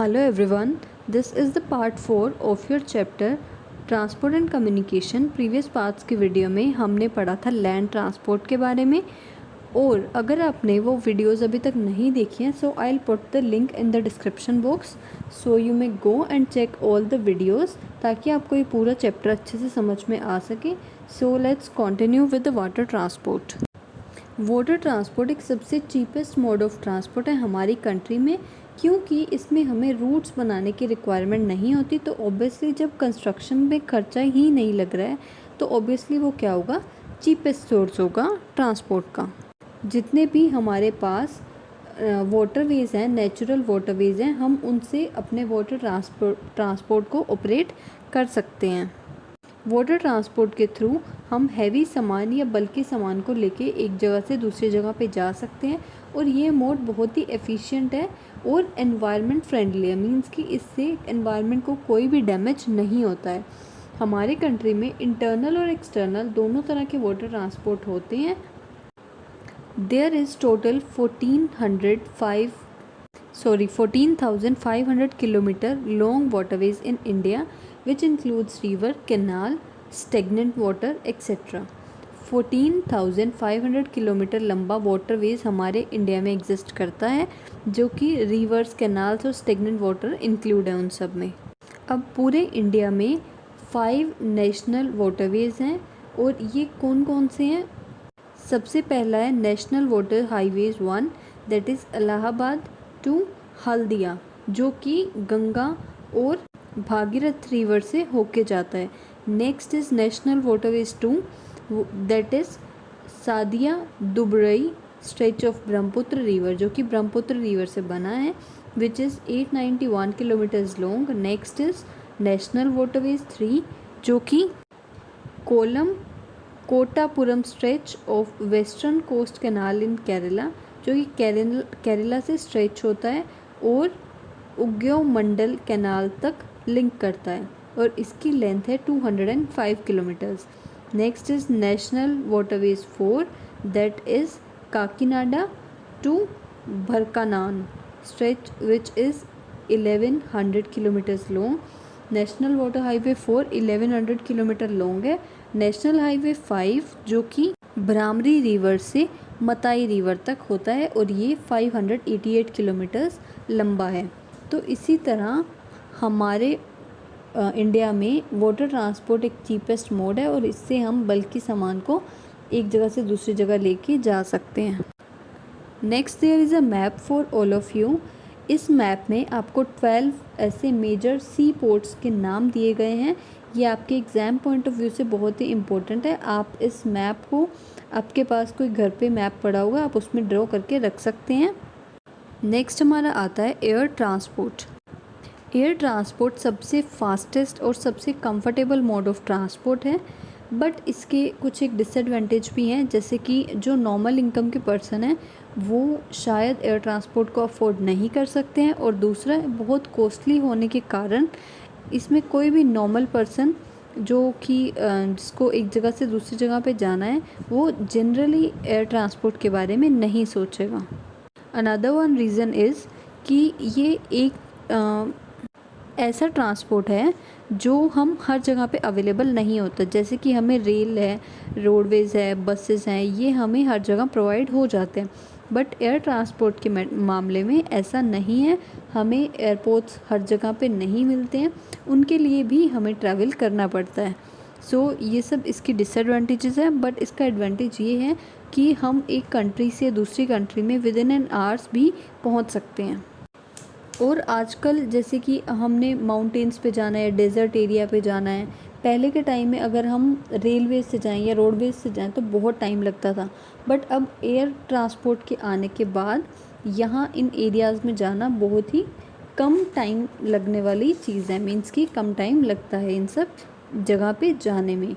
Hello everyone, this is the part 4 of your chapter transport and communication. Previous parts की video में हमने पढ़ा था लैंड ट्रांसपोर्ट के बारे में, और अगर आपने वो वीडियोस अभी तक नहीं देखी हैं so I will put the link in the description box, so you may go and check all the videos ताकि आपको ये पूरा चैप्टर अच्छे से समझ में आ सके। So let's continue with the water transport. Water transport एक सबसे चीपेस्ट मोड ऑफ ट्रांसपोर्ट है हमारी कंट्री में, क्योंकि इसमें हमें रूट्स बनाने की रिक्वायरमेंट नहीं होती। तो ऑब्वियसली जब कंस्ट्रक्शन में खर्चा ही नहीं लग रहा है तो ऑब्वियसली वो क्या होगा, चीपेस्ट सोर्स होगा ट्रांसपोर्ट का। जितने भी हमारे पास वाटरवेज हैं, नेचुरल वाटरवेज हैं, हम उनसे अपने वाटर ट्रांसपोर्ट को ऑपरेट कर सकते हैं। वाटर ट्रांसपोर्ट के थ्रू हम हैवी सामान या बल्कि सामान को लेके एक जगह से दूसरी जगह पे जा सकते हैं, और ये मोड बहुत ही एफिशिएंट है और एनवायरनमेंट फ्रेंडली है। मींस कि इससे एनवायरनमेंट को कोई भी डैमेज नहीं होता है। हमारे कंट्री में इंटरनल और एक्सटर्नल दोनों तरह के वाटर ट्रांसपोर्ट होते हैं। There is total 14,500 kilometre long waterways in India which includes river, canal, stagnant water etc. 14,500 kilometre लंबा वाटरवेज हमारे इंडिया में एग्जिस्ट करता है, जो कि रिवर्स, कैनाल्स और स्टेगनेंट वाटर इंक्लूड है उन सब में। अब पूरे इंडिया में 5 नेशनल वाटरवेज हैं, और ये कौन कौन से हैं। सबसे पहला है national water highways 1, that is Allahabad to Haldia, जो कि गंगा और भागीरथ रिवर से होके जाता है। Next is national waterways 2, that is Sadiya Dhubri stretch of Brahmaputra river, जो कि ब्रह्मपुत्र रिवर से बना है, which is 891 kilometres long. Next is national waterways 3, जो कि Kollam Kottapuram stretch of western coast canal in Kerala, जो कि केरला से स्ट्रेच होता है और उग्यो मंडल कैनाल तक लिंक करता है, और इसकी लेंथ है 205 kilometres. Next is national waterways 4, that is Kakinada to Marakkanam stretch which is 1100 kilometres long. National water highway 4 1100 kilometre long है। नेशनल हाईवे 5 जो कि ब्राह्मणी रिवर से मताई रिवर तक होता है, और ये 588 किलोमीटर्स लंबा है। तो इसी तरह हमारे इंडिया में वाटर ट्रांसपोर्ट एक चीपेस्ट मोड है, और इससे हम बल्कि सामान को एक जगह से दूसरी जगह लेके जा सकते हैं। Next there is a map for all of you. इस मैप में आपको 12 ऐसे मेजर सी पोर्ट्स के नाम दिए गए हैं। ये आपके एग्ज़ाम पॉइंट ऑफ व्यू से बहुत ही इम्पोर्टेंट है। आप इस मैप को, आपके पास कोई घर पे मैप पड़ा होगा, आप उसमें ड्रॉ करके रख सकते हैं। नेक्स्ट हमारा आता है एयर ट्रांसपोर्ट। एयर ट्रांसपोर्ट सबसे फास्टेस्ट और सबसे कंफर्टेबल मोड ऑफ ट्रांसपोर्ट है, बट इसके कुछ एक डिसएडवांटेज भी हैं, जैसे कि जो नॉर्मल इनकम के पर्सन हैं वो शायद एयर ट्रांसपोर्ट को अफोर्ड नहीं कर सकते हैं, और दूसरा बहुत कॉस्टली होने के कारण इसमें कोई भी नॉर्मल पर्सन जो कि जिसको एक जगह से दूसरी जगह पे जाना है वो जनरली एयर ट्रांसपोर्ट के बारे में नहीं सोचेगा। अनदर वन रीज़न इज़ कि ये एक ऐसा ट्रांसपोर्ट है जो हम हर जगह पे अवेलेबल नहीं होता। जैसे कि हमें रेल है, रोडवेज़ है, बसेस हैं, ये हमें हर जगह प्रोवाइड हो जाते हैं, बट एयर ट्रांसपोर्ट के मामले में ऐसा नहीं है। हमें एयरपोर्ट्स हर जगह पे नहीं मिलते हैं, उनके लिए भी हमें ट्रैवल करना पड़ता है। सो ये सब इसकी डिसएडवांटेजेस हैं, बट इसका एडवांटेज ये है कि हम एक कंट्री से दूसरी कंट्री में विद इन एन आवर्स भी पहुंच सकते हैं। और आजकल जैसे कि हमने माउंटेन्स पे जाना है, डेज़र्ट एरिया पे जाना है, पहले के टाइम में अगर हम रेलवे से जाएं या रोडवेज से जाएं तो बहुत टाइम लगता था, बट अब एयर ट्रांसपोर्ट के आने के बाद यहाँ इन एरियाज़ में जाना बहुत ही कम टाइम लगने वाली चीज़ है। मीन्स कि कम टाइम लगता है इन सब जगह पे जाने में।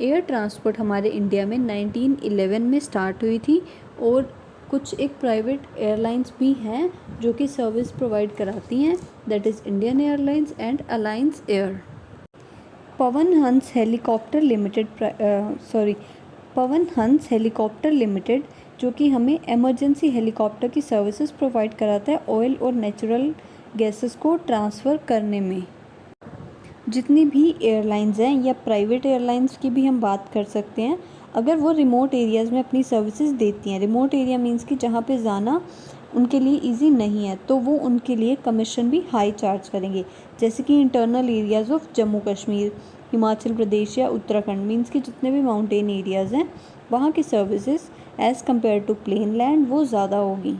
एयर ट्रांसपोर्ट हमारे इंडिया में 1911 में स्टार्ट हुई थी, और कुछ एक प्राइवेट एयरलाइंस भी हैं जो कि सर्विस प्रोवाइड कराती हैं, that is Indian airlines and alliance air. Pawan Hans helicopter limited जो कि हमें इमरजेंसी हेलीकॉप्टर की सर्विसेज प्रोवाइड कराता है ऑयल और नेचुरल गैसेस को ट्रांसफ़र करने में। जितनी भी एयरलाइंस हैं या प्राइवेट एयरलाइंस की भी हम बात कर सकते हैं, अगर वो रिमोट एरियाज़ में अपनी सर्विसेज देती हैं, रिमोट एरिया मीन्स कि जहाँ पे जाना उनके लिए इजी नहीं है, तो वो उनके लिए कमीशन भी हाई चार्ज करेंगे। जैसे कि internal areas of Jammu Kashmir, Himachal Pradesh या उत्तराखंड मीन्स कि जितने भी माउंटेन एरियाज़ हैं वहाँ की services as compare to plain land वो ज़्यादा होगी।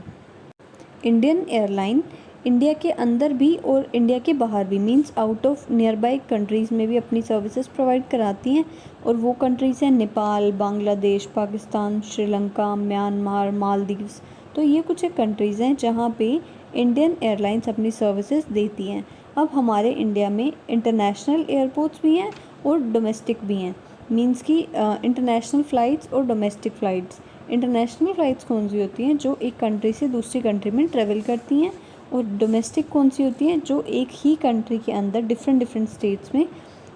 इंडियन एयरलाइन इंडिया के अंदर भी और इंडिया के बाहर भी means out of near by countries में भी अपनी सर्विसेज प्रोवाइड कराती हैं। और वो कंट्रीज़ हैं नेपाल, बांग्लादेश, पाकिस्तान, श्रीलंका, म्यांमार, मालदीव्स। तो ये कुछ एक कंट्रीज़ हैं जहाँ पे इंडियन एयरलाइंस अपनी सर्विसेज देती हैं। अब हमारे इंडिया में इंटरनेशनल एयरपोर्ट्स भी हैं और डोमेस्टिक भी हैं, मींस कि इंटरनेशनल फ़्लाइट्स और डोमेस्टिक फ़्लाइट्स। इंटरनेशनल फ़्लाइट्स कौन सी होती हैं? जो एक कंट्री से दूसरी कंट्री में ट्रेवल करती हैं। और डोमेस्टिक कौन सी होती हैं? जो एक ही कंट्री के अंदर डिफरेंट स्टेट्स में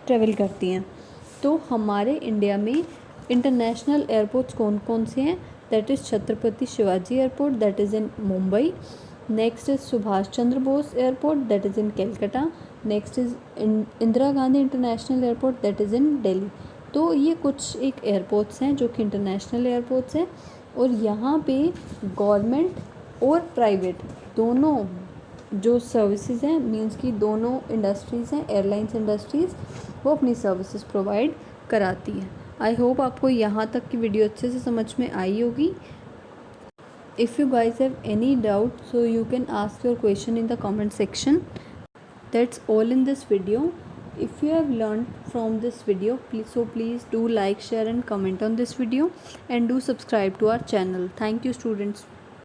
ट्रेवल करती हैं। तो हमारे इंडिया में इंटरनेशनल एयरपोर्ट्स कौन कौन से हैं? That is Chhatrapati Shivaji airport, that is in Mumbai. Next is Subhash Chandra Bose airport, that is in Calcutta. Next is Indira Gandhi international airport, that is in Delhi. तो ये कुछ एक एयरपोर्ट्स हैं जो कि इंटरनेशनल एयरपोर्ट्स हैं। और यहाँ पे गवर्नमेंट और प्राइवेट दोनों जो सर्विसेज हैं, मींस कि दोनों इंडस्ट्रीज़ हैं, एयरलाइंस इंडस्ट्रीज़, वो अपनी सर्विसेज प्रोवाइड कराती हैं। आई होप आपको यहाँ तक की वीडियो अच्छे से समझ में आई होगी। If you guys have any doubt so you can ask your question in the comment section. That's all in this video. If you have learned from this video, please do like, share and comment on this video, and do subscribe to our channel. Thank you, students.